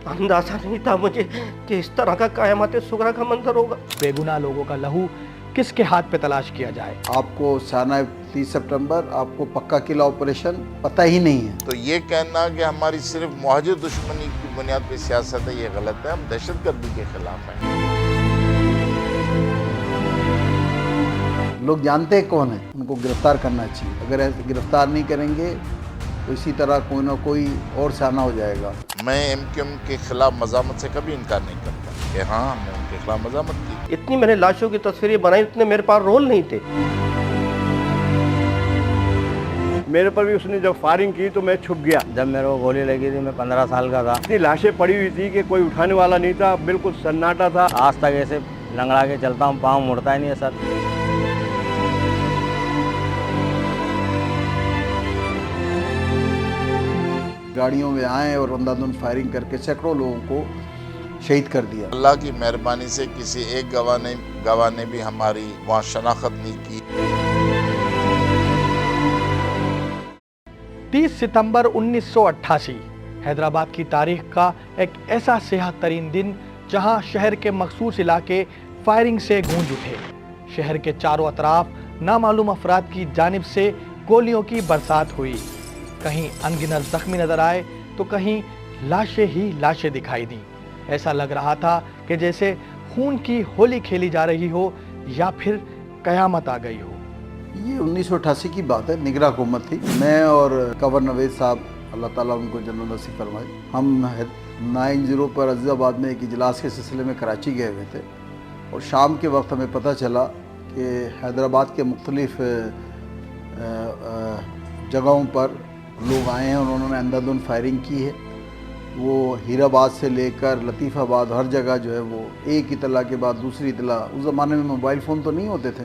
अंदाजा नहीं था मुझे कि इस तरह का क़यामत सुगरा का मंजर होगा। बेगुनाह लोगों का लहू किसके हाथ पे तलाश किया जाए। आपको साना 30 सितंबर आपको पक्का किला ऑपरेशन पता ही नहीं है। तो ये कहना कि हमारी सिर्फ मुहाजिर दुश्मनी की बुनियाद पर सियासत है, ये गलत है। हम दहशतगर्दी के खिलाफ हैं। लोग जानते हैं कौन है, उनको गिरफ्तार करना चाहिए। अगर ऐसे गिरफ्तार नहीं करेंगे तो इसी तरह कोई ना कोई और साना हो जाएगा। मैं MQM के खिलाफ मज़ामत से कभी इनकार नहीं करता कि हाँ, हमने उनके खिलाफ मज़ामत की। इतनी मैंने लाशों की तस्वीरें बनाई, उतने मेरे पास रोल नहीं थे। मेरे पर भी उसने जब फायरिंग की तो मैं छुप गया। जब मेरे को गोली लगी थी मैं 15 साल का था। इतनी लाशें पड़ी हुई थी कि कोई उठाने वाला नहीं था, बिल्कुल सन्नाटा था। आज तक ऐसे लंगड़ा के चलता हूँ, पाँव मुड़ता ही नहीं है सर। गाड़ियों में आए और अंधाधुंध फायरिंग करके सैकड़ों लोगों को शहीद कर दिया। अल्लाह की मेहरबानी से किसी एक गवाह ने भी हमारी वहाँ शनाख्त नहीं की। 30 सितंबर 1988 हैदराबाद की तारीख का एक ऐसा सेहत तरीन दिन जहां शहर के मखसूस इलाके फायरिंग से गूंज उठे। शहर के चारों अतराफ नामालूम अफराद की जानिब से गोलियों की बरसात हुई। कहीं अनगिनत जख्मी नजर आए तो कहीं लाशें ही लाशें दिखाई दी। ऐसा लग रहा था कि जैसे खून की होली खेली जा रही हो या फिर कयामत आ गई हो। ये 1988 की बात है, निगरान हुकूमत थी। मैं और कंवर नवेद साहब, अल्लाह ताला उनको जन्नत नसीब फरमाए, हम 90 पर अजीज़ाबाद में एक इजलास के सिलसिले में कराची गए हुए थे और शाम के वक्त हमें पता चला कि हैदराबाद के मुख्तलिफ जगहों पर लोग आए हैं और उन्होंने अंधाधुंध फायरिंग की है। वो हीराबाद से लेकर लतीफ़ाबाद हर जगह जो है वो एक इतला के बाद दूसरी इतला। उस ज़माने में मोबाइल फ़ोन तो नहीं होते थे,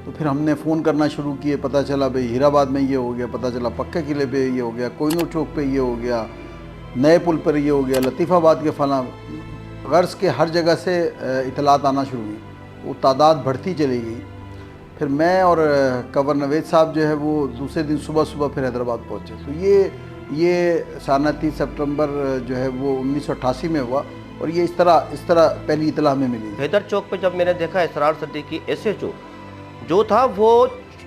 तो फिर हमने फ़ोन करना शुरू किए। पता चला भाई हीराबाद में ये हो गया, पता चला पक्के किले पे ये हो गया, कोहिनूर चौक पे ये हो गया, नए पुल पर ये हो गया, लतीफ़ाबाद के फला गर्ज़ के हर जगह से इतलात आना शुरू हुई। वो तादाद बढ़ती चली गई। फिर मैं और कंवर नवेद साहब जो है वो दूसरे दिन सुबह सुबह फिर हैदराबाद पहुँचे। तो ये साना 30 सितंबर जो है वो 1988 में हुआ और ये इस तरह पहली इतला हमें मिली। हैदर चौक पे जब मैंने देखा इसरार सिद्दीकी SHO जो था वो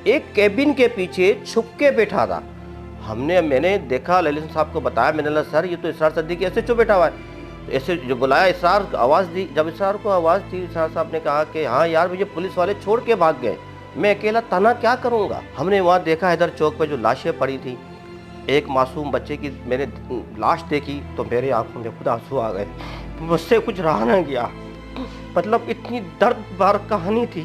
एक केबिन के पीछे छुप के बैठा था। मैंने देखा, ललित साहब को बताया, मैंने कहा सर ये तो इसरार सिद्दीकी SHO बैठा हुआ है। ऐसे जो बुलाया, इसरार आवाज़ दी। जब इसरार को आवाज़ दी, इसरार साहब ने कहा कि हाँ यार मुझे पुलिस वाले छोड़ के भाग गए, मैं अकेला तना क्या करूँगा। हमने वहाँ देखा हैदर चौक पर जो लाशें पड़ी थी, एक मासूम बच्चे की मैंने लाश देखी तो मेरे आंखों में खुद आंसू आ गए। मुझसे कुछ रहा ना गया। मतलब इतनी दर्दनाक कहानी थी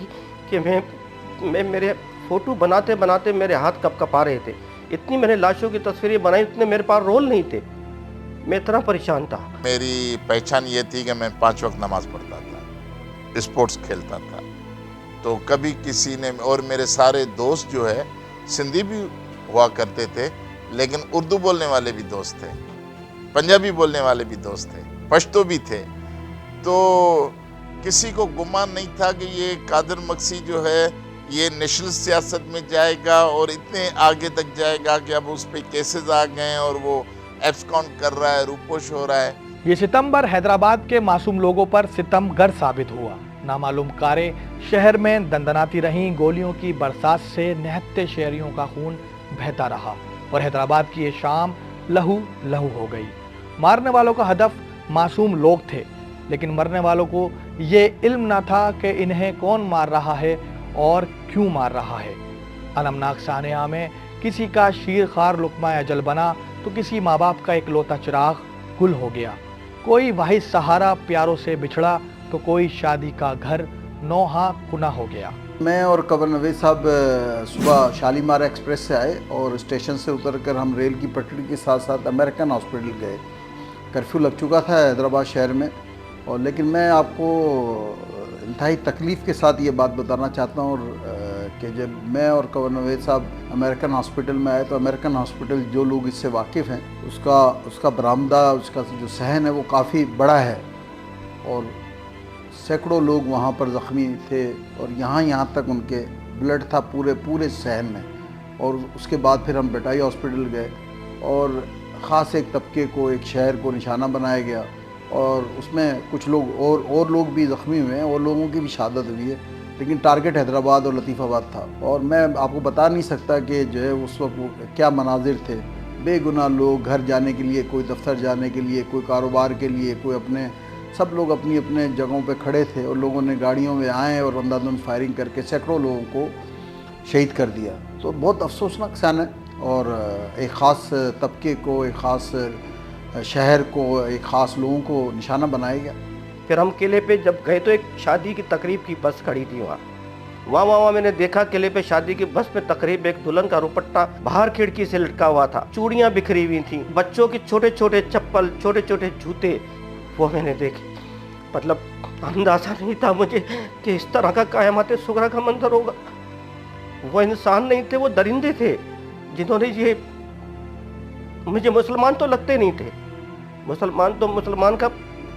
कि मैं मेरे फ़ोटो बनाते बनाते मेरे हाथ कँपा रहे थे। इतनी मैंने लाशों की तस्वीरें बनाई, उतने मेरे पास रोल नहीं थे। मैं इतना परेशान था। मेरी पहचान ये थी कि मैं 5 वक्त नमाज पढ़ता था, स्पोर्ट्स खेलता था। तो कभी किसी ने, और मेरे सारे दोस्त जो है सिंधी भी हुआ करते थे, लेकिन उर्दू बोलने वाले भी दोस्त थे, पंजाबी बोलने वाले भी दोस्त थे, पश्तो भी थे। तो किसी को गुमान नहीं था कि ये कादर मक्सी जो है ये नेशनल सियासत में जाएगा और इतने आगे तक जाएगा कि अब उस पर केसेस आ गए और वो एब्सकॉन कर रहा है, रूपोश हो रहा है। ये सितंबर हैदराबाद के मासूम लोगों पर सितमगर साबित हुआ। नामालूम कारें शहर में दंदनाती रहीं, गोलियों की बरसात से निहत्ते शहरियों का खून बहता रहा और हैदराबाद की ये शाम लहू लहू हो गई। मारने वालों का हदफ मासूम लोग थे, लेकिन मरने वालों को ये इल्म ना था कि इन्हें कौन मार रहा है और क्यों मार रहा है। अलमनाक सानिया में किसी का शीर खार लुकमा अजल बना तो किसी माँ बाप का इकलौता चिराग गुल हो गया। कोई वाहिद सहारा प्यारों से बिछड़ा तो कोई शादी का घर नौहा कुना हो गया। मैं और कंवर नवेद साहब सुबह शालीमार एक्सप्रेस से आए और स्टेशन से उतरकर हम रेल की पटरी के साथ साथ अमेरिकन हॉस्पिटल गए। कर्फ्यू लग चुका था हैदराबाद शहर में, और लेकिन मैं आपको इंतहाई तकलीफ़ के साथ ये बात बताना चाहता हूँ कि जब मैं और कंवर नवेद साहब अमेरिकन हॉस्पिटल में आए तो अमेरिकन हॉस्पिटल, जो लोग इससे वाकिफ़ हैं, उसका बरामदा, उसका जो सहन है वो काफ़ी बड़ा है और सैकड़ों लोग वहाँ पर ज़ख्मी थे और यहाँ तक उनके ब्लड था पूरे सहन में। और उसके बाद फिर हम बेटाई हॉस्पिटल गए और ख़ास एक तबके को, एक शहर को निशाना बनाया गया और उसमें कुछ लोग और लोग भी ज़ख्मी हुए हैं और लोगों की भी शहादत हुई है, लेकिन टारगेट हैदराबाद और लतीफ़ाबाद था। और मैं आपको बता नहीं सकता कि जो है उस वक्त क्या मनाजिर थे। बेगुनाह लोग घर जाने के लिए, कोई दफ्तर जाने के लिए, कोई कारोबार के लिए, कोई अपने, सब लोग अपनी अपने जगहों पे खड़े थे और लोगों ने गाड़ियों में आए और अंधाधुंध फायरिंग करके सैकड़ों लोगों को शहीद कर दिया। तो बहुत अफसोसनाक सन है और एक ख़ास तबके को, एक ख़ास शहर को, एक ख़ास लोगों को निशाना बनाया गया। फिर हम किले पे जब गए तो एक शादी की तकरीब की बस खड़ी थी वहाँ मैंने देखा किले पे शादी की बस पे तकरीब एक दुल्हन का दुपट्टा बाहर खिड़की से लटका हुआ था, चूड़ियाँ बिखरी हुई थी, बच्चों के छोटे छोटे चप्पल, छोटे छोटे जूते, वो मैंने देखे। मतलब अंदाजा नहीं था मुझे कि इस तरह का क़यामत सुगरा का मंजर होगा। वो इंसान नहीं थे, वो दरिंदे थे जिन्होंने ये, मुझे मुसलमान तो लगते नहीं थे, मुसलमान का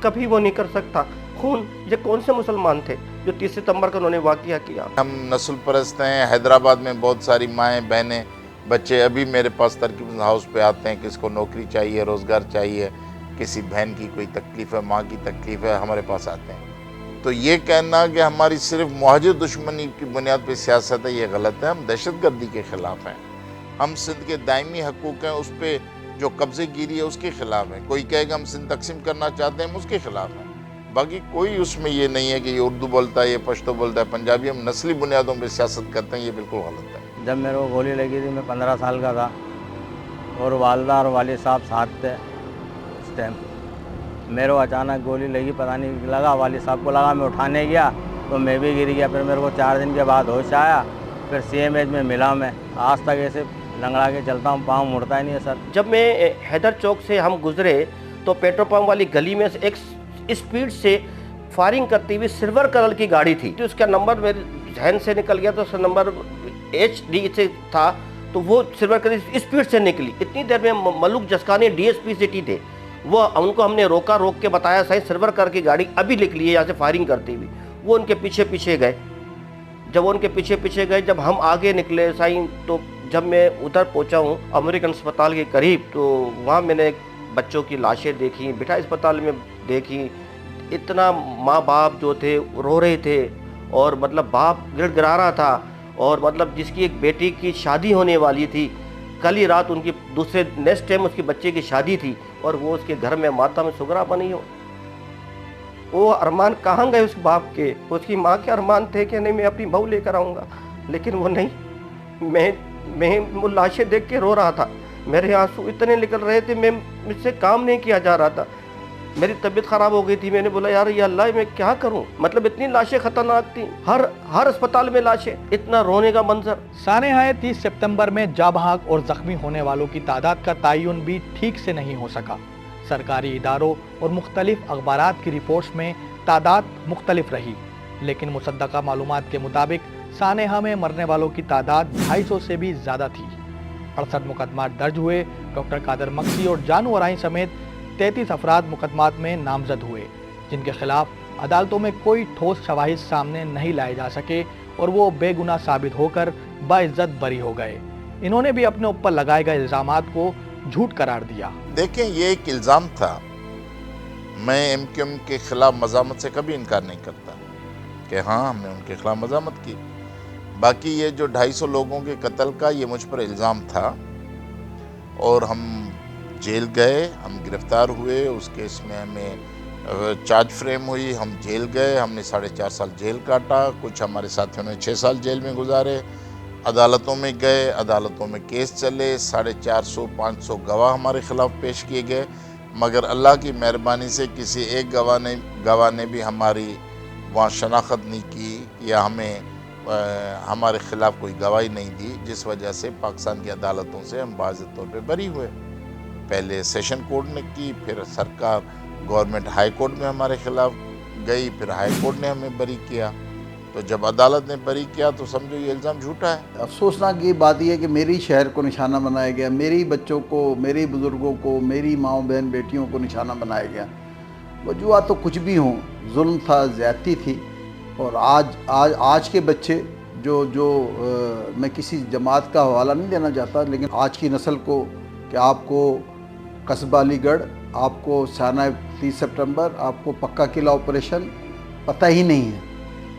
कभी वो नहीं कर सकता खून। ये कौन से मुसलमान थे जो 30 सितंबर को उन्होंने वाक़या किया? हम नस्ल परस्त हैं। हैदराबाद में बहुत सारी माएँ, बहनें, बच्चे अभी मेरे पास तरकीब हाउस पे आते हैं, किसको नौकरी चाहिए, रोज़गार चाहिए, किसी बहन की कोई तकलीफ़ है, माँ की तकलीफ़ है, हमारे पास आते हैं। तो ये कहना कि हमारी सिर्फ मुहाजिर दुश्मनी की बुनियाद पर सियासत है, ये गलत है। हम दहशतगर्दी के ख़िलाफ़ हैं। हम सिंध के दायमी हकूक़ हैं, उस पर जो कब्ज़े गिरी है उसके ख़िलाफ़ हैं। कोई कहेगा हम सिंध तकसीम करना चाहते हैं, हम उसके ख़िलाफ़ हैं। बाकी कोई उसमें ये नहीं है कि ये उर्दू बोलता है, ये पश्तो बोलता है, पंजाबी। हम नस्ली बुनियादों पर सियासत करते हैं, ये बिल्कुल गलत है। जब मेरे को गोली लगी थी मैं 15 साल का था और वालदा और वालिद साहब साथ थे उस टाइम। मेरे को अचानक गोली लगी, पता नहीं लगा, वालिद साहब को लगा, मैं उठाने गया तो मैं भी गिर गया। फिर मेरे को 4 दिन के बाद होश आया, फिर CMH में मिला। मैं आज तक ऐसे लंगड़ा के चलता हूँ, पाँव मुड़ता ही नहीं है सर। जब मैं हैदर चौक से हम गुजरे तो पेट्रोल पंप वाली गली में से एक स्पीड से फायरिंग करती हुई सिल्वर कलर की गाड़ी थी, तो उसका नंबर मेरे जहन से निकल गया, तो उसका नंबर HD से था, तो वो सिल्वर कलर स्पीड से निकली। इतनी देर में मलूक जसकानी DSP सिटी थे, वो उनको हमने रोक के बताया सही सिल्वर कलर की गाड़ी अभी निकली है यहाँ से फायरिंग करती हुई। वो उनके पीछे पीछे गए। जब उनके पीछे पीछे गए, जब हम आगे निकले साईं, तो जब मैं उधर पहुंचा हूँ अमेरिकन अस्पताल के करीब, तो वहाँ मैंने बच्चों की लाशें देखी, बिठा अस्पताल में देखी। इतना माँ बाप जो थे रो रहे थे और मतलब बाप गिड़गिड़ा रहा था, और मतलब जिसकी एक बेटी की शादी होने वाली थी, कल ही रात उनकी दूसरे नेक्स्ट टाइम उसके बच्चे की शादी थी और वो उसके घर में माता में सुगरा बनी हो। वो अरमान कहाँ गए उस बाप के? उसकी माँ के अरमान थे कि नहीं मैं अपनी बहू लेकर आऊँगा, लेकिन वो नहीं। मैं वो लाशें देख के रो रहा था, मेरे आंसू इतने निकल रहे थे, मुझसे काम नहीं किया जा रहा था, मेरी तबीयत ख़राब हो गई थी। मैंने बोला यार या अल्लाह मैं क्या करूं, मतलब इतनी लाशें खतरनाक थी, हर अस्पताल में लाशें, इतना रोने का मंजर। सानेहाए 30 सितंबर में जाबहाक और जख्मी होने वालों की तादाद का तयन भी ठीक से नहीं हो सका। सरकारी इदारों और मुख्तलिफ अखबारात की रिपोर्ट्स में तादाद मुख्तलिफ रही, लेकिन मुसद्दका मालूमात के मुताबिक सानेहा में मरने वालों की तादाद 250 से भी ज़्यादा थी। 68 मुकदमा दर्ज हुए। डॉक्टर कादर मक्सी और जानू अराई समेत 33 अफराद मुकदमात में नामजद हुए, जिनके खिलाफ अदालतों में कोई ठोस शवाहिद सामने नहीं लाए जा सके और वो बेगुनाह साबित होकर बाइज्जत बरी हो गए। इन्होंने भी अपने ऊपर लगाए गए इल्ज़ामात को झूठ करार दिया। देखें, ये एक इल्ज़ाम था। मैं MQM के खिलाफ मज़ामत से कभी इनकार नहीं करता कि हाँ हमने उनके खिलाफ मज़ामत की। बाकी ये जो 250 लोगों के कत्ल का ये मुझ पर इल्ज़ाम था और हम जेल गए, हम गिरफ़्तार हुए, उस केस में हमें चार्ज फ्रेम हुई, हम जेल गए, हमने 4.5 साल जेल काटा, कुछ हमारे साथियों ने 6 साल जेल में गुजारे। अदालतों में गए, अदालतों में केस चले, 450-500 गवाह हमारे ख़िलाफ़ पेश किए गए, मगर अल्लाह की मेहरबानी से किसी एक गवाह ने भी हमारी वहाँ शनाख्त नहीं की या हमें हमारे ख़िलाफ़ कोई गवाही नहीं दी, जिस वजह से पाकिस्तान की अदालतों से हम वाज़ेह तौर पे बरी हुए। पहले सेशन कोर्ट ने की, फिर सरकार गवर्नमेंट हाई कोर्ट में हमारे ख़िलाफ़ गई, फिर हाई कोर्ट ने हमें बरी किया। तो जब अदालत ने बरी किया तो समझो ये इल्ज़ाम झूठा है। अफसोसनाक ये बात यह है कि मेरी शहर को निशाना बनाया गया, मेरी बच्चों को, मेरी बुज़ुर्गों को, मेरी माँओं बहन बेटियों को निशाना बनाया गया। वजूहत तो कुछ भी हों, जुल्म था, ज़्यादती थी। और आज के बच्चे जो मैं किसी जमात का हवाला नहीं देना चाहता, लेकिन आज की नस्ल को कि आपको कस्बा अलीगढ़, आपको साना 30 सितंबर, आपको पक्का किला ऑपरेशन, पता ही नहीं है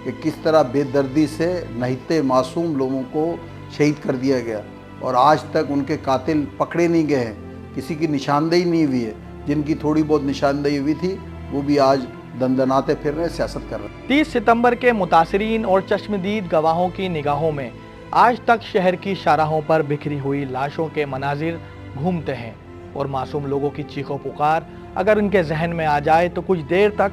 कि किस तरह बेदर्दी से नहीते मासूम लोगों को शहीद कर दिया गया और आज तक उनके कातिल पकड़े नहीं गए हैं, किसी की निशानदेही नहीं हुई है। जिनकी थोड़ी बहुत निशानदेही हुई थी वो भी आज दंदनाते फिर रहे, सियासत कर रहे हैं। 30 सितंबर के मुतासिरीन और चश्मदीद गवाहों की निगाहों में आज तक शहर की शाहराहों पर बिखरी हुई लाशों के मनाजिर घूमते हैं और मासूम लोगों की चीखों पुकार अगर उनके जहन में आ जाए तो कुछ देर तक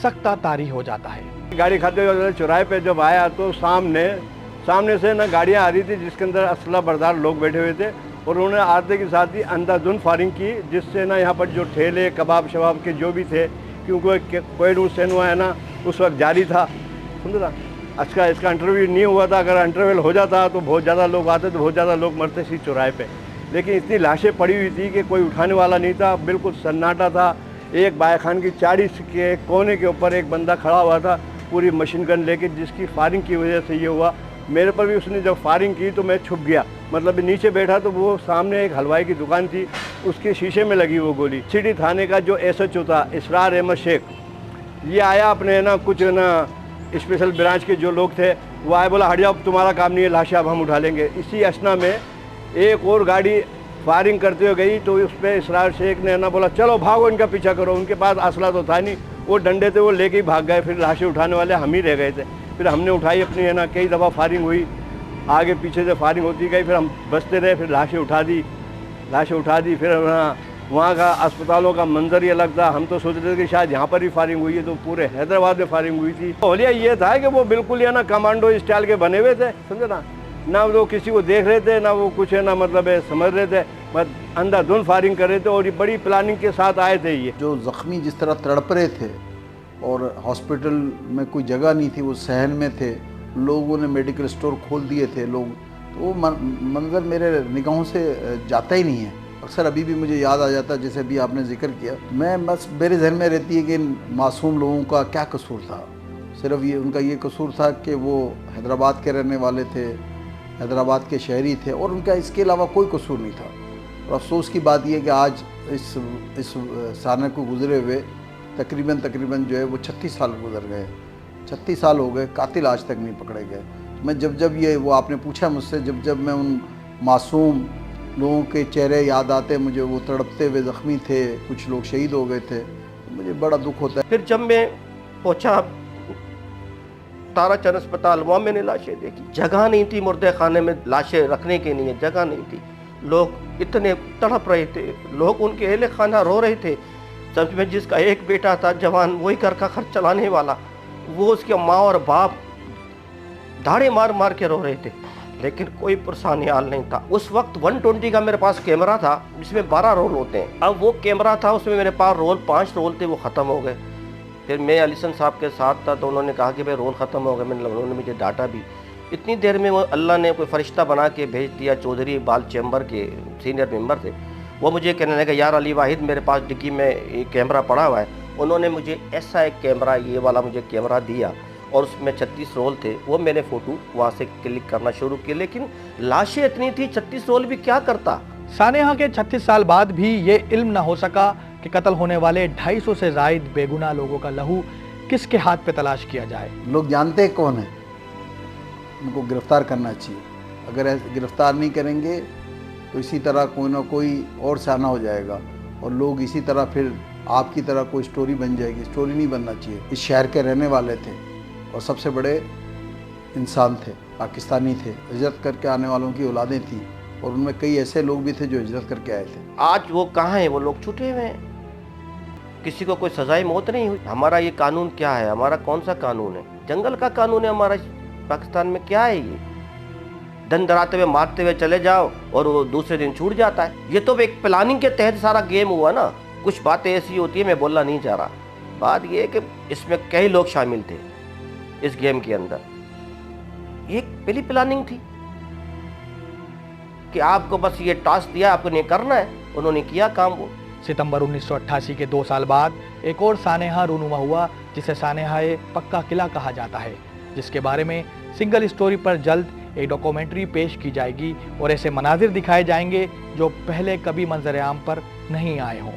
सख्ता तारी हो जाता है। गाड़ी खाते हुए चौराहे पे जब आया तो सामने से ना गाड़ियाँ आ रही थी जिसके अंदर असला बरदार लोग बैठे हुए थे और उन्होंने आते के साथ ही अंधाधुंध फायरिंग की, जिससे ना यहाँ पर जो ठेले कबाब शबाब के जो भी थे, क्योंकि कोई हुसैन हुआ है ना उस वक्त जारी था, समझ रहा। इसका इंटरव्यू नहीं हुआ था, अगर इंटरव्यू हो जाता तो बहुत ज़्यादा लोग आते, तो बहुत ज़्यादा लोग मरते इसी चौराहे पे। लेकिन इतनी लाशें पड़ी हुई थी कि कोई उठाने वाला नहीं था, बिल्कुल सन्नाटा था। एक बाय खान की चाड़ी के कोने के ऊपर एक बंदा खड़ा हुआ था पूरी मशीन गन लेके, जिसकी फायरिंग की वजह से ये हुआ। मेरे पर भी उसने जब फायरिंग की तो मैं छुप गया, मतलब नीचे बैठा तो वो सामने एक हलवाई की दुकान थी, उसके शीशे में लगी वो गोली। सिटी थाने का जो SHO था इसरार अहमद शेख, ये आया अपने ना कुछ ना स्पेशल ब्रांच के जो लोग थे वो आए, बोला हट जाओ तुम्हारा काम नहीं है, लाशें अब हम उठा लेंगे। इसी असना में एक और गाड़ी फायरिंग करते हुए गई तो उस पर इसरार शेख ने ना बोला चलो भागो, इनका पीछा करो। उनके पास असला तो था नहीं, वो डंडे थे वो लेके ही भाग गए। फिर लाशें उठाने वाले हम ही रह गए थे। फिर हमने उठाई अपनी, है ना, कई दफ़ा फायरिंग हुई, आगे पीछे से फायरिंग होती गई, फिर हम बचते रहे, फिर लाशें उठा दी। फिर वहाँ का अस्पतालों का मंजर ही अलग था। हम तो सोच रहे थे कि शायद यहाँ पर ही फायरिंग हुई है, तो पूरे हैदराबाद में फायरिंग हुई थी। होलिया ये था कि वो बिल्कुल है ना कमांडो स्टाइल के बने हुए थे, समझे ना वो किसी को देख रहे थे, ना वो कुछ है ना मतलब समझ रहे थे, बस अंधाधुंध फायरिंग कर रहे थे और ये बड़ी प्लानिंग के साथ आए थे। ये जो ज़ख्मी जिस तरह तड़प रहे थे और हॉस्पिटल में कोई जगह नहीं थी, वो सहन में थे, लोगों ने मेडिकल स्टोर खोल दिए थे लोग, तो वो मंजर मेरे निगाहों से जाता ही नहीं है। अक्सर अभी भी मुझे याद आ जाता है, जैसे अभी आपने जिक्र किया, मैं बस मेरे जहन में रहती है कि मासूम लोगों का क्या कसूर था। सिर्फ ये उनका ये कसूर था कि वो हैदराबाद के रहने वाले थे, हैदराबाद के शहरी थे और उनका इसके अलावा कोई कसूर नहीं था। और अफसोस की बात यह कि आज इस साने को गुजरे हुए तकरीबन जो है वो 36 साल गुजर गए, 36 साल हो गए, कातिल आज तक नहीं पकड़े गए। मैं जब ये वो आपने पूछा मुझसे, जब मैं उन मासूम लोगों के चेहरे याद आते, मुझे वो तड़पते हुए ज़ख्मी थे, कुछ लोग शहीद हो गए थे, तो मुझे बड़ा दुख होता है। फिर जब मैं पहुंचा ताराचंद अस्पताल, वहाँ मैंने लाशें देखी, जगह नहीं थी मुर्दे खाने में, लाशें रखने के लिए जगह नहीं थी। लोग इतने तड़प रहे थे, लोग उनके अहले खाना रो रहे थे। सब में जिसका एक बेटा था जवान, वही घर का खर्च चलाने वाला, वो उसके माँ और बाप धाड़े मार मार के रो रहे थे, लेकिन कोई परेशानी हाल नहीं था। उस वक्त 120 का मेरे पास कैमरा था जिसमें 12 रोल होते हैं। अब वो कैमरा था, उसमें मेरे पास 5 रोल थे, वो ख़त्म हो गए। फिर मैं अलीसन साहब के साथ था तो उन्होंने कहा कि भाई रोल ख़त्म हो गए। उन्होंने मुझे डांटा भी। इतनी देर में वो अल्लाह ने कोई फरिश्ता बना के भेज दिया, चौधरी इकबाल चैम्बर के सीनियर मेंबर थे, वो मुझे कहने लगे यार अली वाहिद मेरे पास डिक्की में एक कैमरा पड़ा हुआ है। उन्होंने मुझे ऐसा एक कैमरा, ये वाला मुझे कैमरा दिया और उसमें 36 रोल थे। वो मैंने फ़ोटो वहाँ से क्लिक करना शुरू किया, लेकिन लाशें इतनी थी, 36 रोल भी क्या करता। सानेहा के 36 साल बाद भी ये इल्म न हो सका कि कत्ल होने वाले 250 से ज़ायद बेगुनाह लोगों का लहू किसके हाथ पे तलाश किया जाए। लोग जानते हैं कौन है, उनको गिरफ्तार करना चाहिए। अगर गिरफ्तार नहीं करेंगे तो इसी तरह कोई ना कोई और साना हो जाएगा और लोग इसी तरह फिर आपकी तरह कोई स्टोरी बन जाएगी। स्टोरी नहीं बनना चाहिए। इस शहर के रहने वाले थे और सबसे बड़े इंसान थे, पाकिस्तानी थे, हिजरत करके आने वालों की औलादें थी और उनमें कई ऐसे लोग भी थे जो हिजरत करके आए थे। आज वो कहाँ हैं? वो लोग छूटे हुए हैं, किसी को कोई सजाई मौत नहीं हुई। हमारा ये कानून क्या है? हमारा कौन सा कानून है? जंगल का कानून है हमारा। पाकिस्तान में क्या है? ये दन दराते हुए मारते हुए चले जाओ और वो दूसरे दिन छूट जाता है। ये तो एक प्लानिंग के तहत सारा गेम हुआ ना। कुछ बातें ऐसी होती है, मैं बोलना नहीं चाह रहा। बात ये है कि इसमें कई लोग शामिल थे इस गेम के अंदर। ये पहली प्लानिंग थी कि आपको बस ये टास्क दिया, आपको नहीं करना है, उन्होंने किया काम। वो सितंबर 1988 के 2 साल बाद एक और सानेहा रूनुमा हुआ जिसे सानेहा-ए पक्का किला कहा जाता है, जिसके बारे में सिंगल स्टोरी पर जल्द एक डॉक्यूमेंट्री पेश की जाएगी और ऐसे मनाजिर दिखाए जाएंगे जो पहले कभी मंजर आम पर नहीं आए हों।